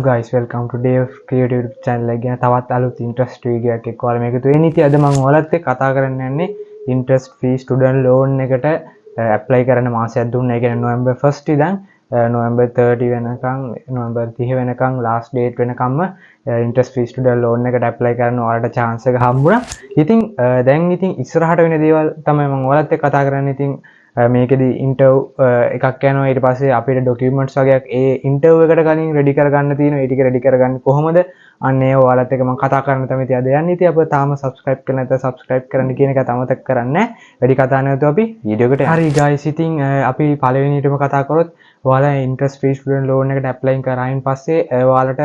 guys, welcome to Dave Creative channel එක ගැන තවත් අලුත් interest video එකක් එක්ක ඔයාලා මේක තු වෙන්නේ. ඉතින් අද මම ඔයාලත් එක්ක කතා කරන්න යන්නේ interest free student loan එකට apply කරන්න මාසයක් දුන්නා. ඒ කියන්නේ November 1st ඉඳන් November 30 වෙනකන් November 30 වෙනකන් last date වෙනකම්ම interest free student loan එකට apply කරන්න ඔයාලට chance එක හම්බුණා. ඉතින් දැන් ඉතින් ඉස්සරහට වෙන දේවල් තමයි මම ඔයාලත් එක්ක කතා කරන්නේ. ඉතින් මේකෙදි ඉන්ටර්ව් එකක් යනවා. ඊට පස්සේ අපිට ඩොකියුමන්ට්ස් වගේක් ඒ ඉන්ටර්ව් එකට කලින් රෙඩි කරගන්න තියෙනවා. ඒ ටික රෙඩි කරගන්නේ කොහොමද? අන්න ඒ ඔයාලත් එක්ක මම කතා කරන්න තමයි ඉතින් අද යන්නේ. ඉතින් අපිට තාම subscribe කරලා නැත්නම් subscribe කරන්න කියන එක අමතක කරන්නේ නැහැ. වැඩි කතා නැතුව අපි වීඩියෝ එකට යමු. හරි guys, ඉතින් අපි පළවෙනියටම කතා කරොත් ඔයාලා interest free student loan එකට apply කරායින් පස්සේ ඔයාලට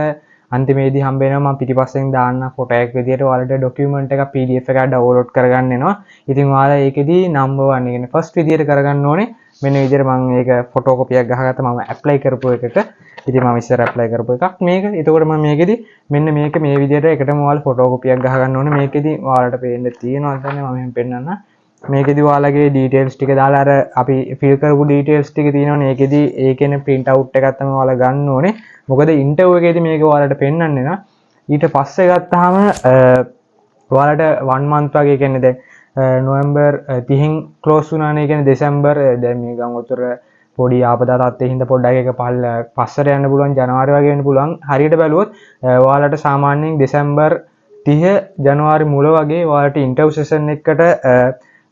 අන්තිමේදී හම්බ වෙනවා මම පිටිපස්සෙන් දාන්න ෆොටෝ එකක් විදියට ඔයාලට ડોකියුමන්ට් එකක් PDF එකක් ඩවුන්ලෝඩ් කරගන්න වෙනවා. ඉතින් ඔයාලා ඒකෙදී number 1 කියන්නේ first විදියට කරගන්න ඕනේ. මෙන්න විදියට මම ඒක ෆොටෝ කොපියක් ගහගත්තා මම apply කරපු එකට. ඉතින් මම ඉස්සර apply කරපු එකක් මේක. එතකොට මම මේකෙදී මෙන්න මේක මේ විදියට එකටම ඔයාලා ෆොටෝ කොපියක් ගහගන්න ඕනේ. මේකෙදී ඔයාලට පේන්න තියෙනවා දැන් මම මෙහෙම පෙන්නන්න. මේකෙදී ඔයාලගේ details ටික දාලා අර අපි fill කරපු details ටික තියෙනවනේ. ඒකෙදී ඒකේන print out එකක් තමයි ඔයාලා ගන්න ඕනේ. මොකද ඉන්ටර්වයුව එකේදී මේක ඔයාලට පෙන්වන්නේ නා. ඊට පස්සේ ගත්තාම ඔයාලට 1 month වගේ කියන්නේ දැන් නොවැම්බර් 30න් ක්ලෝස් වුණානේ. කියන්නේ දෙසැම්බර් දැන් මේ ගම් උතර පොඩි ආපදා තත්ත්වෙ හින්දා පොඩ්ඩක් එක පස්සට යන්න පුළුවන්. ජනවාරි වගේ වෙන්න පුළුවන්. හරියට බැලුවොත් ඔයාලට සාමාන්‍යයෙන් දෙසැම්බර් 30 ජනවාරි මුල වගේ ඔයාලට ඉන්ටර්වයුව සෙෂන් එකකට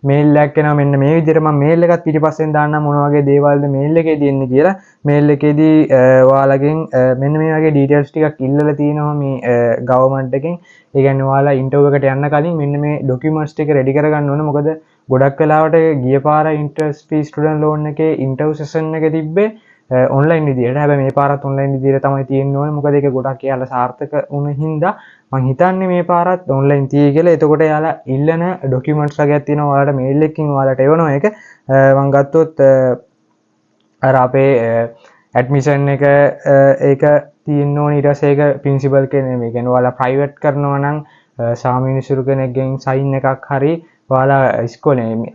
මේල් එකක් එනවා. මෙන්න මේ විදිහට මම මේල් එකත් පිටිපස්සෙන් දාන්නම් මොන වගේ දේවල්ද මේල් එකේදී එන්නේ කියලා. මේල් එකේදී ඔයාලගෙන් මෙන්න මේ වගේ ඩීටේල්ස් ටිකක් ඉල්ලලා තියෙනවා මේ ගවර්න්මන්ට් එකෙන්. ඒ කියන්නේ ඔයාලා ඉන්ටර්වයුව එකට යන්න කලින් මෙන්න මේ ડોකියුමන්ට්ස් ටික රෙඩි කරගන්න ඕනේ. මොකද ගොඩක් වෙලාවට ගිය පාර interest free student loan එකේ ඉන්ටර්වයුව සෙෂන් එක තිබ්බේ online විදියට. හැබැයි මේ පාරත් online විදියට තමයි තියෙන්න ඕනේ. මොකද ඒක ගොඩක් යාලා සාර්ථක වුණ හින්දා මං හිතන්නේ මේ පාරත් online තියෙයි කියලා. එතකොට යාලා ඉල්ලන ડોකියුමන්ට්ස් වගේක් තියෙනවා. ඔයාලට මේල් එකකින් ඔයාලට එවනවා ඒක. මං ගත්තොත් අර අපේ ඇඩ්මිෂන් එක ඒක තියෙන්න ඕනේ. ඊට පස්සේ ඒක ප්‍රින්සිපල් කෙනෙක් මේ කියන්නේ ඔයාලා ප්‍රයිවට් කරනවා නම් සාමිනිසුරු කෙනෙක්ගෙන් සයින් එකක් හරි ඔයාලා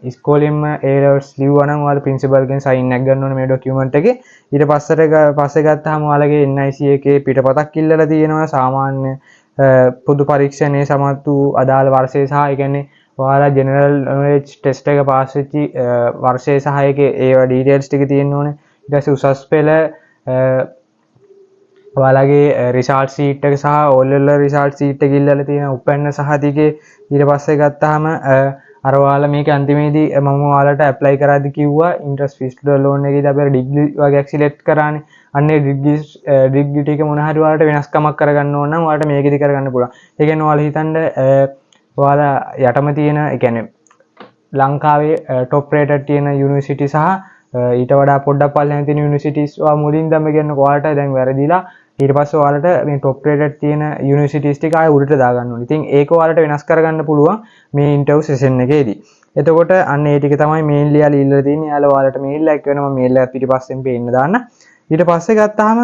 ඉස්කෝලේම A levels ලියුවා නම් ඔයාලා ප්‍රින්සිපල් ගෙන් සයින් එකක් ගන්න ඕනේ මේ ડોකියුමන්ට් එකේ. ඊට පස්සේ ගත්තාම ඔයාලගේ NIC එකේ පිටපතක් ඉල්ලලා තියෙනවා. සාමාන්‍ය පොදු පරීක්ෂණයේ සමත් වූ අදාළ වර්ෂය සහ ඒ කියන්නේ ඔයාලා ජෙනරල් නොලෙජ් ටෙස්ට් එක පාස් වෙච්ච වර්ෂය සහ ඒකේ ඒවා ඩීටේල්ස් ටික තියෙන්න ඕනේ. ඊට පස්සේ උසස් පෙළ ඔයාලගේ රිසල්ට් සීට් එක සහ O level රිසල්ට් සීට් එක ඉල්ලලා තියෙන උපැන්න සහතිකේ. ඊට පස්සේ ගත්තාම අර ඔයාලා මේක අන්තිමේදී මම ඔයාලට ඇප්ලයි කරාද කිව්වා interest free student loan එකේදී අපි ඩිග්‍රී වගේ සිලෙක්ට් කරානේ. අන්නේ ඩිග්‍රී ටික මොන හරි ඔයාලට වෙනස්කමක් කරගන්න ඕන නම් ඔයාලට මේකෙදි කරගන්න පුළුවන්. ඒ කියන්නේ ඔයාලා හිතන්න ඔයාලා යටම තියෙන ඒ කියන්නේ ලංකාවේ top rated තියෙන යුනිවර්සිටි සහ ඊට වඩා පොඩ්ඩක් පල්ලෙහාන් තියෙන යුනිවර්සිටිස් ඔයා මුලින් දැම්ම කියන්නේ ඔයාලට දැන් වැරදිලා. ඊට පස්සේ ඔයාලට මේ top rated තියෙන යුනිවර්සිටිස් ටික ආයෙ උඩට දාගන්න ඕනේ. ඉතින් ඒක ඔයාලට වෙනස් කරගන්න පුළුවන් මේ ඉන්ටර්වයුව සෙෂන් එකේදී. එතකොට අන්න ඒ ටික තමයි මේල් ලියලා ඉල්ලලා තියෙන්නේ. යාලා ඔයාලට මේල් එකක් වෙනවා. මේල් එක පිටිපස්සෙන් පේන්න දාන්න. ඊට පස්සේ ගත්තාම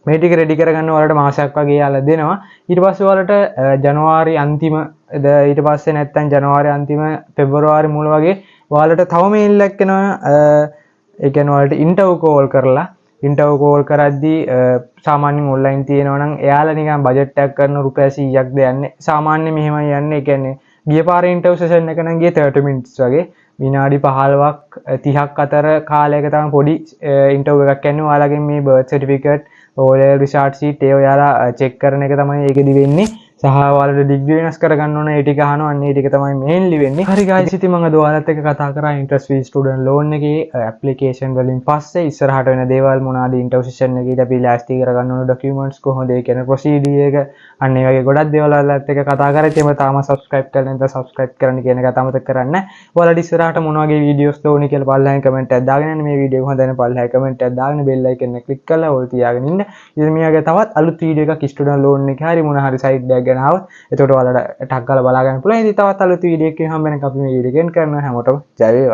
මේ ටික රෙඩි කරගන්න ඔයාලට මාසයක් වගේ යාලා දෙනවා. ඊට පස්සේ ඔයාලට ජනවාරි අන්තිම ඊට පස්සේ නැත්තම් ජනවාරි අන්තිම පෙබරවාරි මුල වගේ ඔයාලට තව මේල් එකක් එනවා. ඒ කියන්නේ ඔයාලට ඉන්ටර්වයුව කෝල් කරලා ඉන්ටර්වයුව කෝල් කරද්දී සාමාන්‍යයෙන් ඔන්ලයින් තියෙනවා නම් එයාලා නිකන් බජට් එකක් කරන රුපියල් 100ක්ද යන්නේ. සාමාන්‍යයෙන් මෙහෙමයි යන්නේ. ඒ කියන්නේ ගිය පාරේ ඉන්ටර්වයුව සෙෂන් එක නම් ගියේ 30 minutes වගේ. විනාඩි 15ක් 30ක් අතර කාලයක තමයි පොඩි ඉන්ටර්වයුව එකක් යන්නේ. ඔයාලගෙන් මේ birth certificate O level result sheet ඒ ඔයාලා චෙක් කරන එක තමයි ඒකෙදි වෙන්නේ. සහ ඔයාලට ඩිග්‍රී වෙනස් කරගන්න ඕන. ඒ ටික අහනවා. අන්න ඒ ටික තමයි මේන්ලි වෙන්නේ. හරි guys, ඉතින් මම අද ඔයාලත් එක්ක කතා කරා interest free student loan එකේ application වලින් පස්සේ ඉස්සරහට වෙන දේවල් මොනවාද, ඉන්ටර්වයුව සෙෂන් එකේදී අපි ලෑස්ති කරගන්න ඕන ડોකියුමන්ට්ස් කොහොමද, ඒ කියන්නේ procedure එක, අන්න ඒ වගේ ගොඩක් දේවල් ඔයාලත් එක්ක කතා කරා. ඉතින් මම තාම subscribe කරලා නැත්නම් subscribe කරන්න කියන එක අමතක කරන්න. ඔයාලට ඉස්සරහට මොන වගේ videos ඕනේ කියලා පල්ලෙහාන් comment එකක් දාගෙන ඉන්න. මේ video එක හොඳ නැත්නම් පල්ලෙහාන් comment එකක් දාගෙන bell icon එක click කරලා ඕල් තියාගෙන ඉන්න. ඉතින් මේ වගේ තවත් අලුත් video එකක් student loan එකේ හරි මොන හරි site එකක් ගැන ආවොත් එතකොට ඔයාලට ටක් ගාලා බලා ගන්න පුළුවන්. ඉතින් තවත් අලුත් වීඩියෝ එකකින් හම්බ වෙනකම් අපි මේ වීඩියෝ එක එන්ඩ් කරනවා. හැමෝටම ජය වේවා.